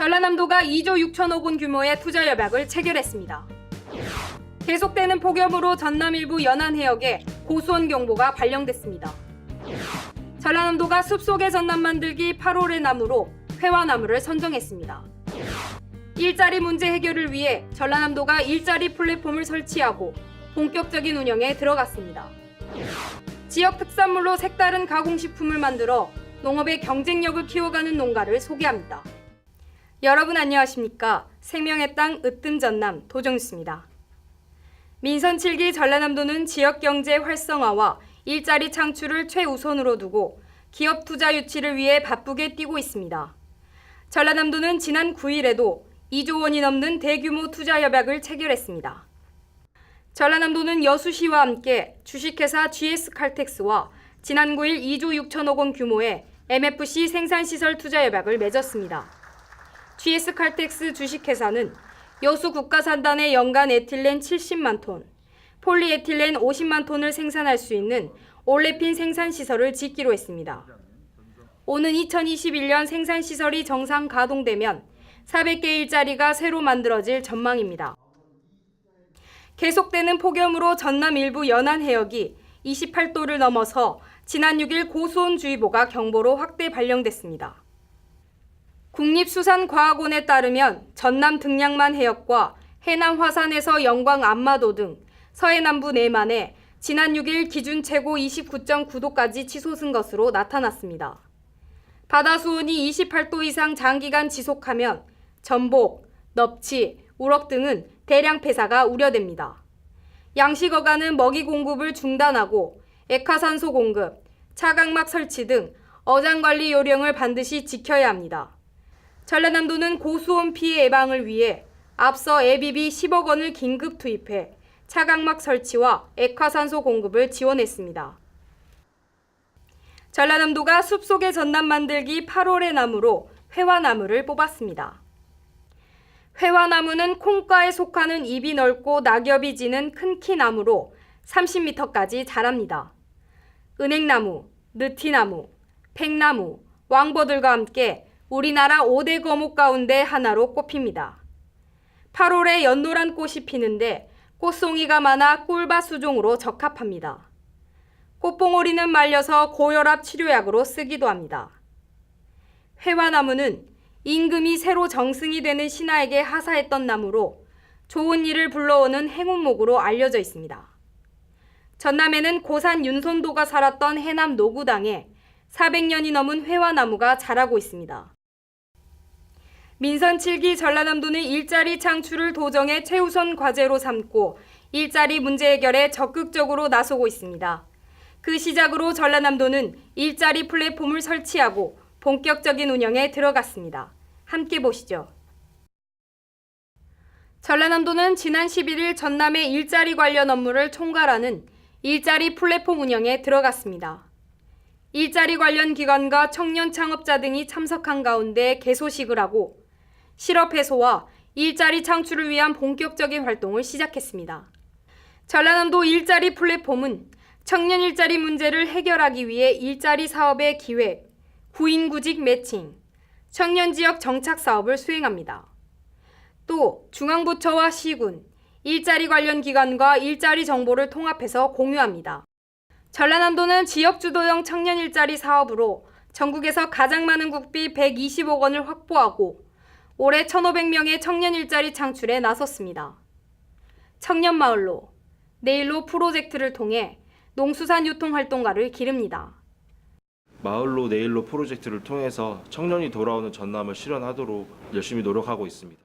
전라남도가 2조 6천억 원 규모의 투자 협약을 체결했습니다. 계속되는 폭염으로 전남 일부 연안 해역에 고수온 경보가 발령됐습니다. 전라남도가 숲속의 전남 만들기 8월의 나무로 회화나무를 선정했습니다. 일자리 문제 해결을 위해 전라남도가 일자리 플랫폼을 설치하고 본격적인 운영에 들어갔습니다. 지역 특산물로 색다른 가공식품을 만들어 농업의 경쟁력을 키워가는 농가를 소개합니다. 여러분 안녕하십니까? 생명의 땅 으뜸 전남 도정뉴스입니다. 민선 7기 전라남도는 지역경제 활성화와 일자리 창출을 최우선으로 두고 기업 투자 유치를 위해 바쁘게 뛰고 있습니다. 전라남도는 지난 9일에도 2조 원이 넘는 대규모 투자 협약을 체결했습니다. 전라남도는 여수시와 함께 주식회사 GS칼텍스와 지난 9일 2조 6천억 원 규모의 MFC 생산시설 투자 협약을 맺었습니다. GS칼텍스 주식회사는 여수 국가산단의 연간 에틸렌 70만 톤, 폴리에틸렌 50만 톤을 생산할 수 있는 올레핀 생산시설을 짓기로 했습니다. 오는 2021년 생산시설이 정상 가동되면 400개 일자리가 새로 만들어질 전망입니다. 계속되는 폭염으로 전남 일부 연안 해역이 28도를 넘어서 지난 6일 고수온주의보가 경보로 확대 발령됐습니다. 국립수산과학원에 따르면 전남 등량만 해역과 해남 화산에서 영광 안마도 등 서해남부 내만에 지난 6일 기준 최고 29.9도까지 치솟은 것으로 나타났습니다. 바다 수온이 28도 이상 장기간 지속하면 전복, 넙치, 우럭 등은 대량 폐사가 우려됩니다. 양식어간은 먹이 공급을 중단하고 액화산소 공급, 차각막 설치 등 어장관리 요령을 반드시 지켜야 합니다. 전라남도는 고수온 피해 예방을 위해 앞서 ABB 10억 원을 긴급 투입해 차각막 설치와 액화산소 공급을 지원했습니다. 전라남도가 숲속의 전남 만들기 8월의 나무로 회화나무를 뽑았습니다. 회화나무는 콩과에 속하는 잎이 넓고 낙엽이 지는 큰 키 나무로 30m까지 자랍니다. 은행나무, 느티나무, 팽나무, 왕버들과 함께 우리나라 5대 거목 가운데 하나로 꼽힙니다. 8월에 연노란 꽃이 피는데 꽃송이가 많아 꿀밭 수종으로 적합합니다. 꽃봉오리는 말려서 고혈압 치료약으로 쓰기도 합니다. 회화나무는 임금이 새로 정승이 되는 신하에게 하사했던 나무로 좋은 일을 불러오는 행운목으로 알려져 있습니다. 전남에는 고산 윤손도가 살았던 해남 노구당에 400년이 넘은 회화나무가 자라고 있습니다. 민선 7기 전라남도는 일자리 창출을 도정의 최우선 과제로 삼고 일자리 문제 해결에 적극적으로 나서고 있습니다. 그 시작으로 전라남도는 일자리 플랫폼을 설치하고 본격적인 운영에 들어갔습니다. 함께 보시죠. 전라남도는 지난 11일 전남의 일자리 관련 업무를 총괄하는 일자리 플랫폼 운영에 들어갔습니다. 일자리 관련 기관과 청년 창업자 등이 참석한 가운데 개소식을 하고 실업 해소와 일자리 창출을 위한 본격적인 활동을 시작했습니다. 전라남도 일자리 플랫폼은 청년 일자리 문제를 해결하기 위해 일자리 사업의 기획, 구인구직 매칭, 청년 지역 정착 사업을 수행합니다. 또 중앙부처와 시군, 일자리 관련 기관과 일자리 정보를 통합해서 공유합니다. 전라남도는 지역주도형 청년 일자리 사업으로 전국에서 가장 많은 국비 120억 원을 확보하고 올해 1,500명의 청년 일자리 창출에 나섰습니다. 청년마을로, 내일로 프로젝트를 통해 농수산유통활동가를 기릅니다. 마을로 내일로 프로젝트를 통해서 청년이 돌아오는 전남을 실현하도록 열심히 노력하고 있습니다.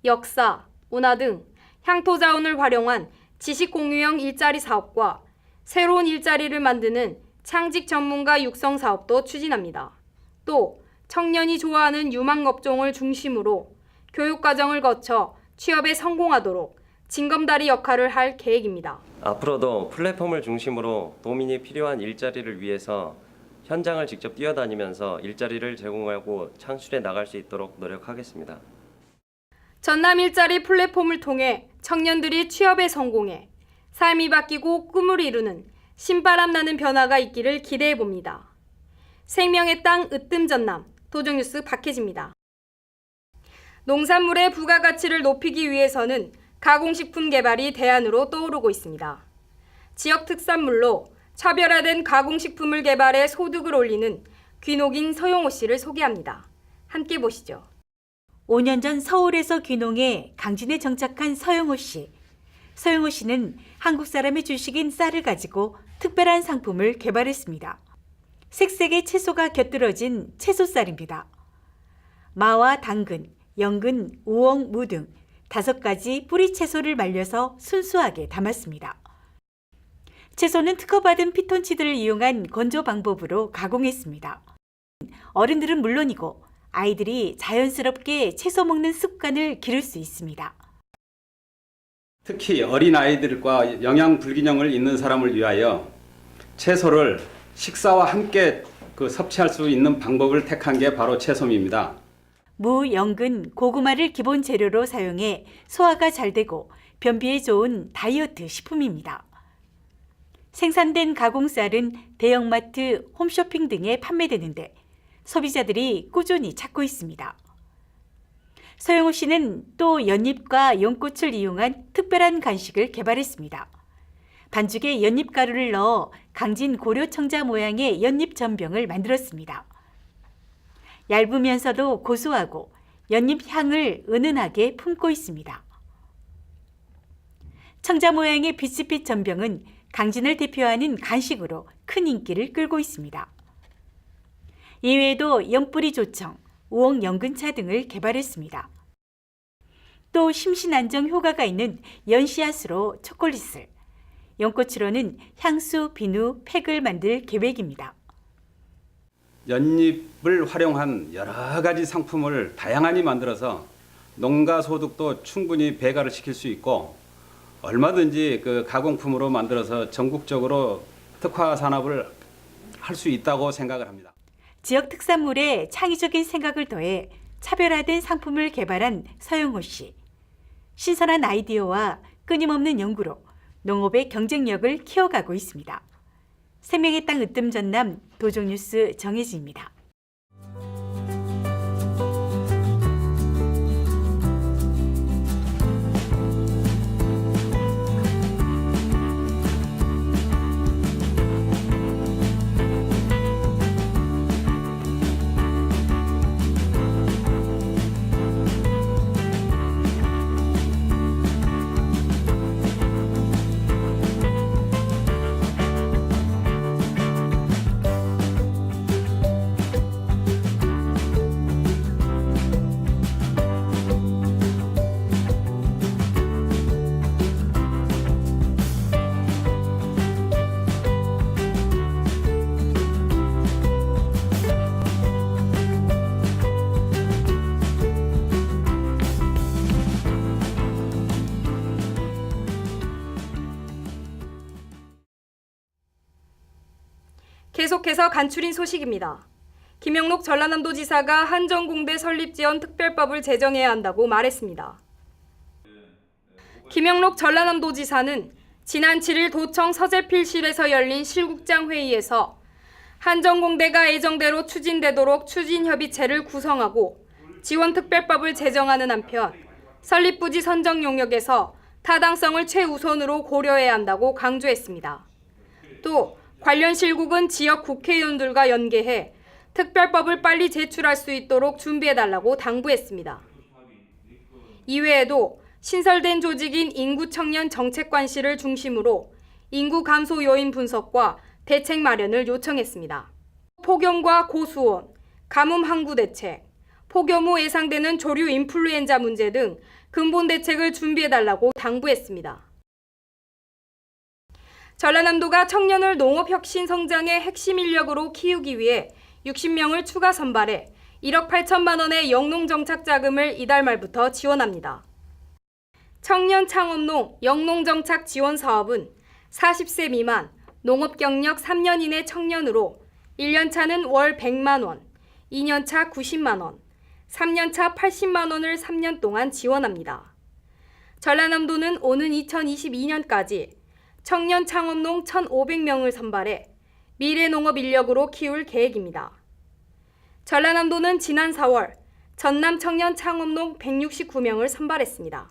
역사, 문화 등 향토 자원을 활용한 지식 공유형 일자리 사업과 새로운 일자리를 만드는 창직 전문가 육성 사업도 추진합니다. 또 청년이 좋아하는 유망업종을 중심으로 교육과정을 거쳐 취업에 성공하도록 징검다리 역할을 할 계획입니다. 앞으로도 플랫폼을 중심으로 도민이 필요한 일자리를 위해서 현장을 직접 뛰어다니면서 일자리를 제공하고 창출해 나갈 수 있도록 노력하겠습니다. 전남 일자리 플랫폼을 통해 청년들이 취업에 성공해 삶이 바뀌고 꿈을 이루는 신바람 나는 변화가 있기를 기대해 봅니다. 생명의 땅 으뜸 전남 도정뉴스 박혜지입니다. 농산물의 부가가치를 높이기 위해서는 가공식품 개발이 대안으로 떠오르고 있습니다. 지역 특산물로 차별화된 가공식품을 개발해 소득을 올리는 귀농인 서용호 씨를 소개합니다. 함께 보시죠. 5년 전 서울에서 귀농해 강진에 정착한 서용호 씨. 서용호 씨는 한국 사람의 주식인 쌀을 가지고 특별한 상품을 개발했습니다. 색색의 채소가 곁들여진 채소쌀입니다. 마와 당근, 연근, 우엉, 무 등 5가지 뿌리 채소를 말려서 순수하게 담았습니다. 채소는 특허받은 피톤치드를 이용한 건조 방법으로 가공했습니다. 어른들은 물론이고 아이들이 자연스럽게 채소 먹는 습관을 기를 수 있습니다. 특히 어린 아이들과 영양 불균형을 있는 사람을 위하여 채소를 식사와 함께 섭취할 수 있는 방법을 택한 게 바로 채솜입니다. 무, 연근, 고구마를 기본 재료로 사용해 소화가 잘 되고 변비에 좋은 다이어트 식품입니다. 생산된 가공쌀은 대형마트, 홈쇼핑 등에 판매되는데 소비자들이 꾸준히 찾고 있습니다. 서용호 씨는 또 연잎과 연꽃을 이용한 특별한 간식을 개발했습니다. 반죽에 연잎가루를 넣어 강진 고려청자 모양의 연잎 전병을 만들었습니다. 얇으면서도 고소하고 연잎 향을 은은하게 품고 있습니다. 청자 모양의 빛빛 전병은 강진을 대표하는 간식으로 큰 인기를 끌고 있습니다. 이외에도 연뿌리 조청, 우엉 연근차 등을 개발했습니다. 또 심신안정 효과가 있는 연씨앗으로 초콜릿을, 연꽃으로는 향수, 비누, 팩을 만들 계획입니다. 연잎을 활용한 여러 가지 상품을 다양하게 만들어서 농가 소득도 충분히 배가를 시킬 수 있고 얼마든지 가공품으로 만들어서 전국적으로 특화 산업을 할 수 있다고 생각을 합니다. 지역 특산물에 창의적인 생각을 더해 차별화된 상품을 개발한 서용호 씨. 신선한 아이디어와 끊임없는 연구로 농업의 경쟁력을 키워가고 있습니다. 생명의 땅 으뜸 전남 도종뉴스 정혜지입니다. 계속해서 간추린 소식입니다. 김영록 전라남도지사가 한정공대 설립지원 특별법을 제정해야 한다고 말했습니다. 김영록 전라남도지사는 지난 7일 도청 서재필실에서 열린 실국장 회의에서 한정공대가 예정대로 추진되도록 추진협의체를 구성하고 지원특별법을 제정하는 한편 설립부지 선정 용역에서 타당성을 최우선으로 고려해야 한다고 강조했습니다. 또 관련 실국은 지역 국회의원들과 연계해 특별법을 빨리 제출할 수 있도록 준비해달라고 당부했습니다. 이외에도 신설된 조직인 인구청년 정책관실을 중심으로 인구 감소 요인 분석과 대책 마련을 요청했습니다. 폭염과 고수온, 가뭄 항구 대책, 폭염 후 예상되는 조류 인플루엔자 문제 등 근본 대책을 준비해달라고 당부했습니다. 전라남도가 청년을 농업혁신 성장의 핵심 인력으로 키우기 위해 60명을 추가 선발해 1억 8천만 원의 영농정착 자금을 이달 말부터 지원합니다. 청년 창업농 영농정착 지원 사업은 40세 미만 농업 경력 3년 이내 청년으로 1년차는 월 100만 원, 2년차 90만 원, 3년차 80만 원을 3년 동안 지원합니다. 전라남도는 오는 2022년까지 청년 창업농 1,500명을 선발해 미래 농업 인력으로 키울 계획입니다. 전라남도는 지난 4월 전남 청년 창업농 169명을 선발했습니다.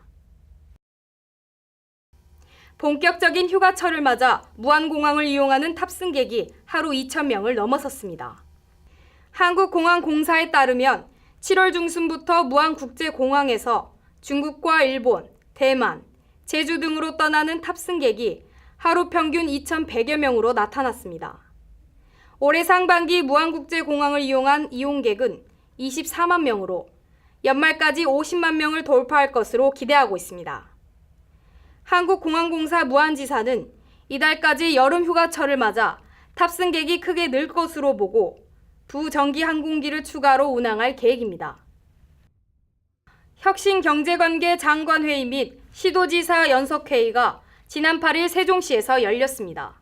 본격적인 휴가철을 맞아 무안공항을 이용하는 탑승객이 하루 2,000명을 넘어섰습니다. 한국공항공사에 따르면 7월 중순부터 무안국제공항에서 중국과 일본, 대만, 제주 등으로 떠나는 탑승객이 하루 평균 2,100여 명으로 나타났습니다. 올해 상반기 무안국제공항을 이용한 이용객은 24만 명으로 연말까지 50만 명을 돌파할 것으로 기대하고 있습니다. 한국공항공사 무안지사는 이달까지 여름 휴가철을 맞아 탑승객이 크게 늘 것으로 보고 두 정기 항공기를 추가로 운항할 계획입니다. 혁신경제관계 장관회의 및 시도지사 연석회의가 지난 8일 세종시에서 열렸습니다.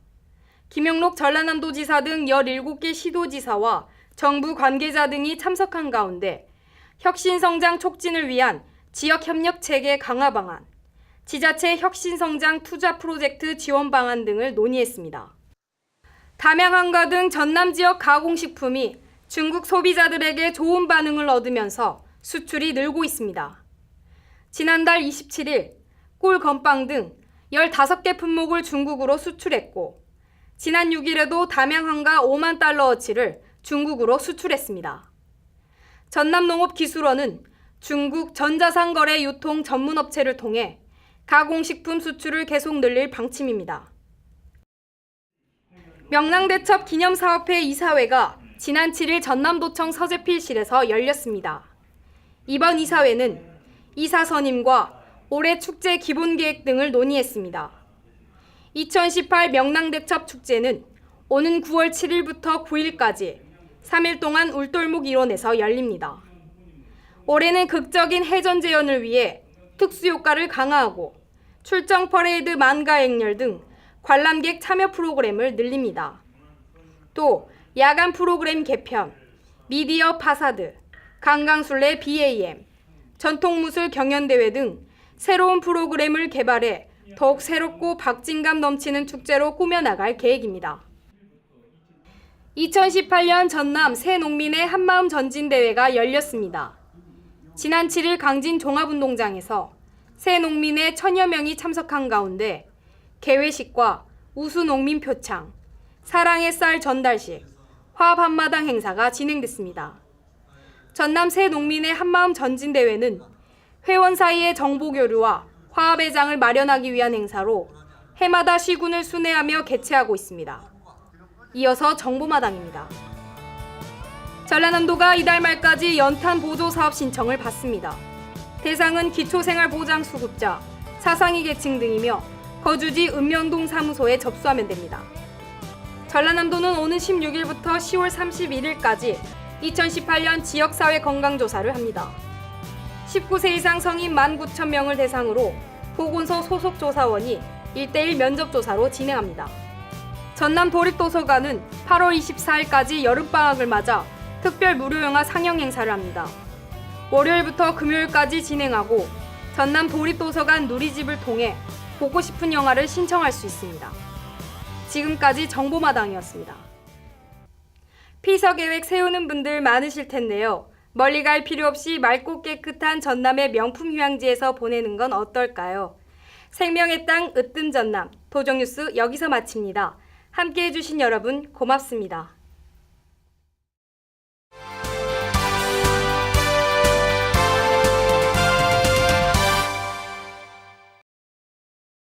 김영록 전라남도지사 등 17개 시도지사와 정부 관계자 등이 참석한 가운데 혁신성장 촉진을 위한 지역협력체계 강화 방안, 지자체 혁신성장 투자 프로젝트 지원 방안 등을 논의했습니다. 담양항가 등 전남 지역 가공식품이 중국 소비자들에게 좋은 반응을 얻으면서 수출이 늘고 있습니다. 지난달 27일 꿀 건빵 등 15개 품목을 중국으로 수출했고 지난 6일에도 담양항가 5만 달러어치를 중국으로 수출했습니다. 전남농업기술원은 중국 전자상거래 유통 전문업체를 통해 가공식품 수출을 계속 늘릴 방침입니다. 명랑대첩 기념사업회 이사회가 지난 7일 전남도청 서재필실에서 열렸습니다. 이번 이사회는 이사 선임과 올해 축제 기본계획 등을 논의했습니다. 2018 명랑대첩 축제는 오는 9월 7일부터 9일까지 3일 동안 울돌목 일원에서 열립니다. 올해는 극적인 해전재현을 위해 특수효과를 강화하고 출정 퍼레이드 만가행렬 등 관람객 참여 프로그램을 늘립니다. 또 야간 프로그램 개편, 미디어 파사드, 강강술래 BAM, 전통무술 경연대회 등 새로운 프로그램을 개발해 더욱 새롭고 박진감 넘치는 축제로 꾸며나갈 계획입니다. 2018년 전남 새농민의 한마음 전진대회가 열렸습니다. 지난 7일 강진 종합운동장에서 새농민의 1000여 명이 참석한 가운데 개회식과 우수농민 표창, 사랑의 쌀 전달식, 화합 한마당 행사가 진행됐습니다. 전남 새농민의 한마음 전진대회는 회원 사이의 정보교류와 화합의 장을 마련하기 위한 행사로 해마다 시군을 순회하며 개최하고 있습니다. 이어서 정보마당입니다. 전라남도가 이달 말까지 연탄 보조 사업 신청을 받습니다. 대상은 기초생활보장수급자, 사상위 계층 등이며 거주지 읍면동 사무소에 접수하면 됩니다. 전라남도는 오는 16일부터 10월 31일까지 2018년 지역사회 건강조사를 합니다. 19세 이상 성인 19,000명을 대상으로 보건소 소속 조사원이 1:1 면접조사로 진행합니다. 전남 도립도서관은 8월 24일까지 여름방학을 맞아 특별 무료영화 상영 행사를 합니다. 월요일부터 금요일까지 진행하고 전남 도립도서관 누리집을 통해 보고 싶은 영화를 신청할 수 있습니다. 지금까지 정보마당이었습니다. 피서 계획 세우는 분들 많으실 텐데요. 멀리 갈 필요 없이 맑고 깨끗한 전남의 명품 휴양지에서 보내는 건 어떨까요? 생명의 땅 으뜸 전남 도정뉴스 여기서 마칩니다. 함께해 주신 여러분 고맙습니다.